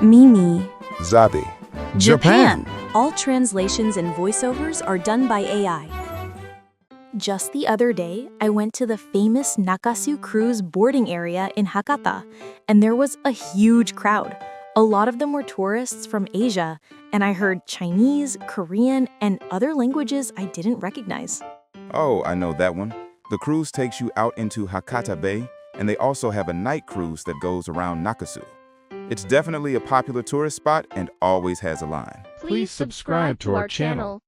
MIMI-ZABI. Japan. All translations and voiceovers are done by AI. Just the other day, I went to the famous Nakasu cruise boarding area in Hakata, and there was a huge crowd. A lot of them were tourists from Asia, and I heard Chinese, Korean, and other languages I didn't recognize. Oh, I know that one. The cruise takes you out into Hakata Bay, and they also have a night cruise that goes around Nakasu. It's definitely a popular tourist spot and always has a line. Please subscribe to our channel.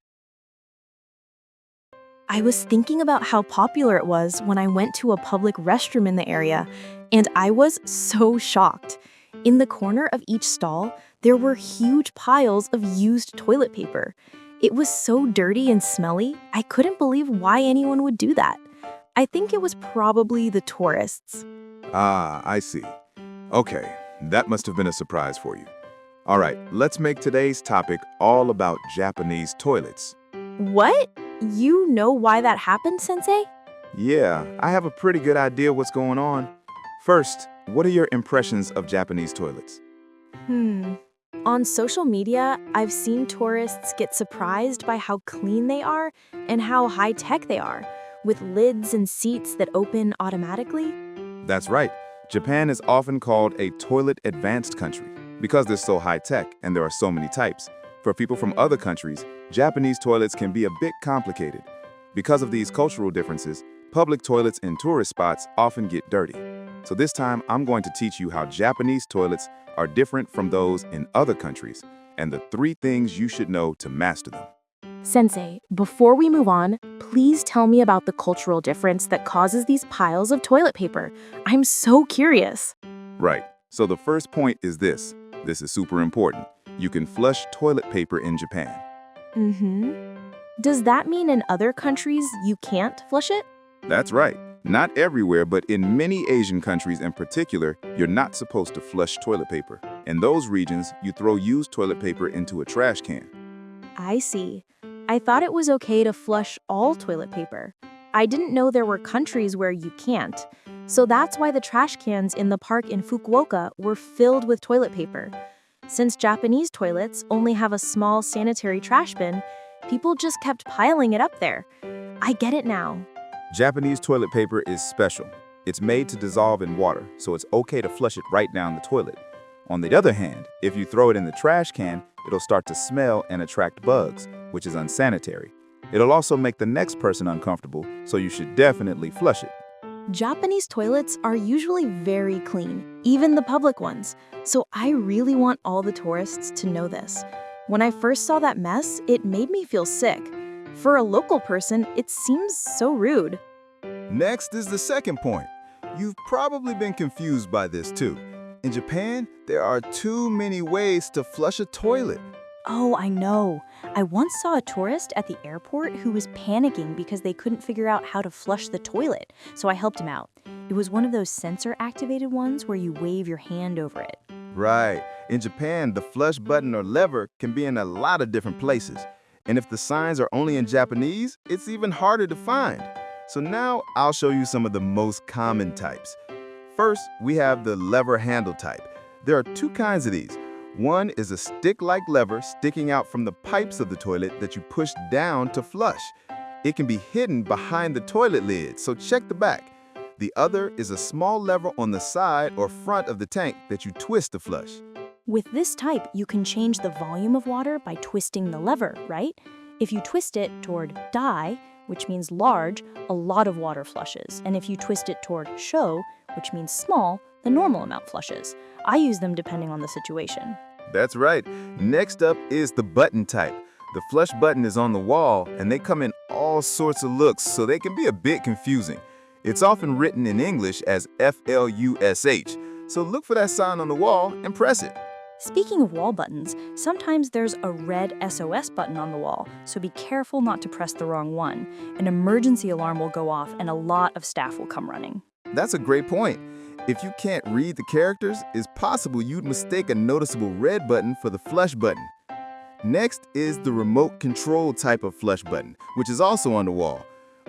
I was thinking about how popular it was when I went to a public restroom in the area, and I was so shocked. In the corner of each stall, there were huge piles of used toilet paper. It was so dirty and smelly, I couldn't believe why anyone would do that. I think it was probably the tourists. Ah, I see. Okay, that must have been a surprise for you. All right, let's make today's topic all about Japanese toilets. What? You know why that happened, Sensei? Yeah, I have a pretty good idea what's going on. First, what are your impressions of Japanese toilets? On social media, I've seen tourists get surprised by how clean they are and how high-tech they are, with lids and seats that open automatically. That's right. Japan is often called a toilet-advanced country because they're so high-tech and there are so many types. For people from other countries, Japanese toilets can be a bit complicated. Because of these cultural differences, public toilets in tourist spots often get dirty. So this time, I'm going to teach you how Japanese toilets are different from those in other countries and the 3 things you should know to master them. Sensei, before we move on, please tell me about the cultural difference that causes these piles of toilet paper. I'm so curious. Right. So the first point is this. This is super important. You can flush toilet paper in Japan. Does that mean in other countries you can't flush it? That's right. Not everywhere, but in many Asian countries in particular, you're not supposed to flush toilet paper. In those regions, you throw used toilet paper into a trash can. I see. I thought it was okay to flush all toilet paper. I didn't know there were countries where you can't. So that's why the trash cans in the park in Fukuoka were filled with toilet paper. Since Japanese toilets only have a small sanitary trash bin, people just kept piling it up there. I get it now. Japanese toilet paper is special. It's made to dissolve in water, so it's okay to flush it right down the toilet. On the other hand, if you throw it in the trash can, it'll start to smell and attract bugs, which is unsanitary. It'll also make the next person uncomfortable, so you should definitely flush it. Japanese toilets are usually very clean, even the public ones, so I really want all the tourists to know this. When I first saw that mess, it made me feel sick. For a local person, it seems so rude. Next is the second point. You've probably been confused by this too. In Japan, there are too many ways to flush a toilet. Oh, I know. I once saw a tourist at the airport who was panicking because they couldn't figure out how to flush the toilet, so I helped him out. It was one of those sensor-activated ones where you wave your hand over it. Right. In Japan, the flush button or lever can be in a lot of different places. And if the signs are only in Japanese, it's even harder to find. So now I'll show you some of the most common types. First, we have the lever handle type. There are 2 kinds of these. One is a stick-like lever sticking out from the pipes of the toilet that you push down to flush. It can be hidden behind the toilet lid, so check the back. The other is a small lever on the side or front of the tank that you twist to flush. With this type, you can change the volume of water by twisting the lever, right? If you twist it toward dai, which means large, a lot of water flushes. And if you twist it toward sho, which means small, the normal amount flushes. I use them depending on the situation. That's right. Next up is the button type. The flush button is on the wall, and they come in all sorts of looks, so they can be a bit confusing. It's often written in English as F-L-U-S-H, so look for that sign on the wall and press it. Speaking of wall buttons, sometimes there's a red SOS button on the wall, so be careful not to press the wrong one. An emergency alarm will go off and a lot of staff will come running. That's a great point. If you can't read the characters, it's possible you'd mistake a noticeable red button for the flush button. Next is the remote control type of flush button, which is also on the wall.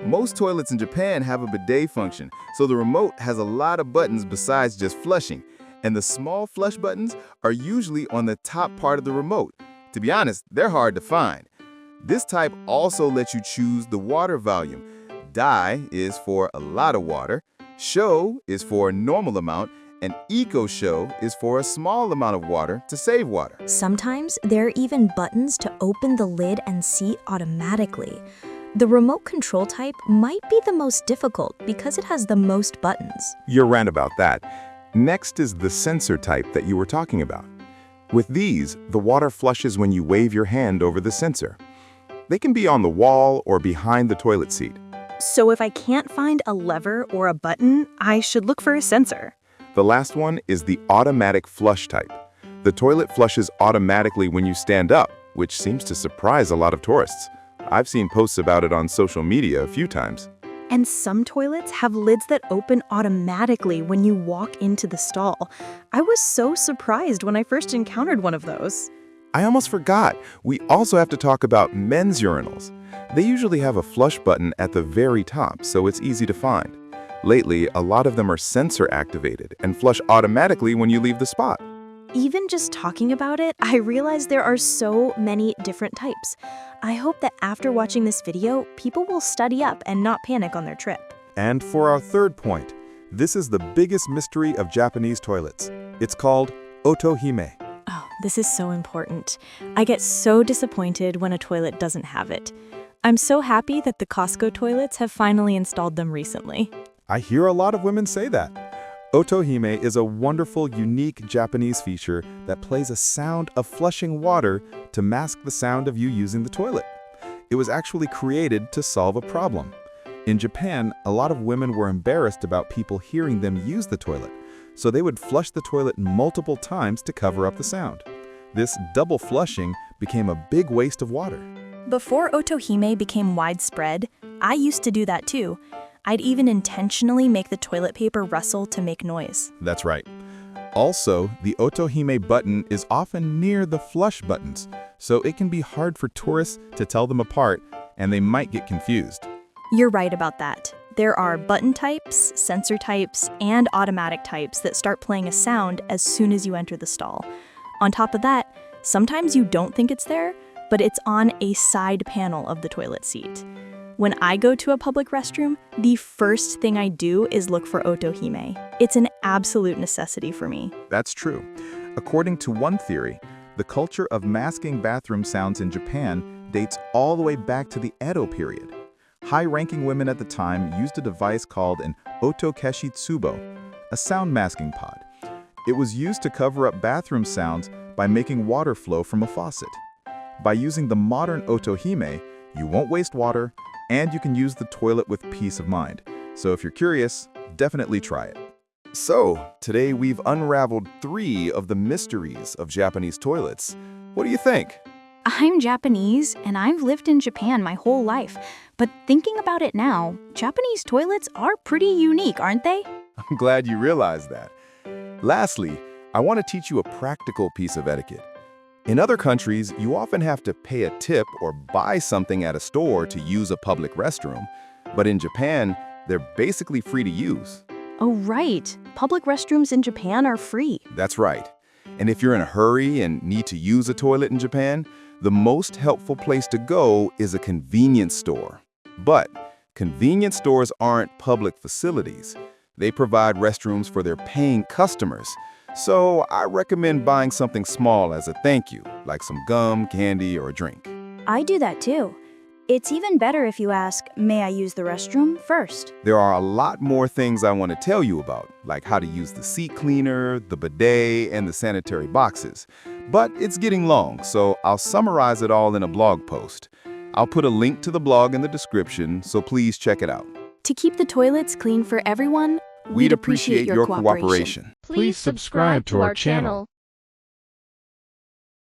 Most toilets in Japan have a bidet function, so the remote has a lot of buttons besides just flushing. And the small flush buttons are usually on the top part of the remote. To be honest, they're hard to find. This type also lets you choose the water volume. Dai is for a lot of water, Show is for a normal amount, and Eco Show is for a small amount of water to save water. Sometimes there are even buttons to open the lid and seat automatically. The remote control type might be the most difficult because it has the most buttons. You're right about that. Next is the sensor type that you were talking about. With these, the water flushes when you wave your hand over the sensor. They can be on the wall or behind the toilet seat. So if I can't find a lever or a button, I should look for a sensor. The last one is the automatic flush type. The toilet flushes automatically when you stand up, which seems to surprise a lot of tourists. I've seen posts about it on social media a few times. And some toilets have lids that open automatically when you walk into the stall. I was so surprised when I first encountered one of those. I almost forgot, we also have to talk about men's urinals. They usually have a flush button at the very top, so it's easy to find. Lately, a lot of them are sensor activated and flush automatically when you leave the spot. Even just talking about it, I realized there are so many different types. I hope that after watching this video, people will study up and not panic on their trip. And for our third point, this is the biggest mystery of Japanese toilets. It's called Oto-hime. Oh, this is so important. I get so disappointed when a toilet doesn't have it. I'm so happy that the Costco toilets have finally installed them recently. I hear a lot of women say that. Oto-hime is a wonderful, unique Japanese feature that plays a sound of flushing water to mask the sound of you using the toilet. It was actually created to solve a problem. In Japan, a lot of women were embarrassed about people hearing them use the toilet, so they would flush the toilet multiple times to cover up the sound. This double flushing became a big waste of water. Before Oto-hime became widespread, I used to do that too. I'd even intentionally make the toilet paper rustle to make noise. That's right. Also, the Oto-hime button is often near the flush buttons, so it can be hard for tourists to tell them apart, and they might get confused. You're right about that. There are button types, sensor types, and automatic types that start playing a sound as soon as you enter the stall. On top of that, sometimes you don't think it's there, but it's on a side panel of the toilet seat. When I go to a public restroom, the first thing I do is look for Oto-hime. It's an absolute necessity for me. That's true. According to one theory, the culture of masking bathroom sounds in Japan dates all the way back to the Edo period. High-ranking women at the time used a device called an otokeshi tsubo, a sound masking pod. It was used to cover up bathroom sounds by making water flow from a faucet. By using the modern Oto-hime, you won't waste water, and you can use the toilet with peace of mind. So if you're curious, definitely try it. So, today we've unraveled 3 of the mysteries of Japanese toilets. What do you think? I'm Japanese, and I've lived in Japan my whole life. But thinking about it now, Japanese toilets are pretty unique, aren't they? I'm glad you realized that. Lastly, I want to teach you a practical piece of etiquette. In other countries, you often have to pay a tip or buy something at a store to use a public restroom. But in Japan, they're basically free to use. Oh, right. Public restrooms in Japan are free. That's right. And if you're in a hurry and need to use a toilet in Japan, the most helpful place to go is a convenience store. But convenience stores aren't public facilities. They provide restrooms for their paying customers. So I recommend buying something small as a thank you, like some gum, candy, or a drink. I do that too. It's even better if you ask, "May I use the restroom?" first. There are a lot more things I want to tell you about, like how to use the seat cleaner, the bidet, and the sanitary boxes. But it's getting long, so I'll summarize it all in a blog post. I'll put a link to the blog in the description, so please check it out. To keep the toilets clean for everyone, We'd appreciate your cooperation. Please subscribe to our channel.